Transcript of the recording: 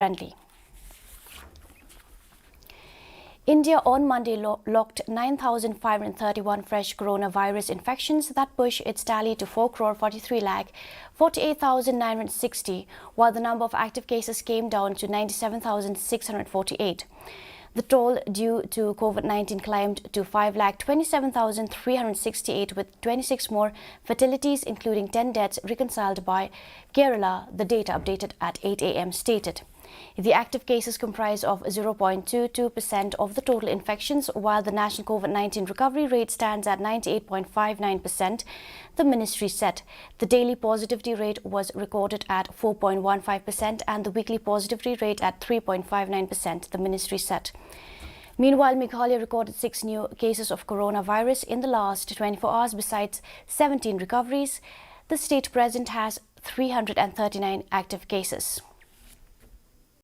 friendly. India on Monday logged 9,531 fresh coronavirus infections that push its tally to 4,43,48,960, while the number of active cases came down to 97,648. The toll due to COVID-19 climbed to 5,27,368 with 26 more fatalities, including 10 deaths reconciled by Kerala, the data updated at 8 a.m. stated. The active cases comprise of 0.22% of the total infections, while the national COVID-19 recovery rate stands at 98.59%, the ministry said. The daily positivity rate was recorded at 4.15% and the weekly positivity rate at 3.59%, the ministry said. Meanwhile, Meghalaya recorded 6 new cases of coronavirus in the last 24 hours, besides 17 recoveries. The state present has 339 active cases.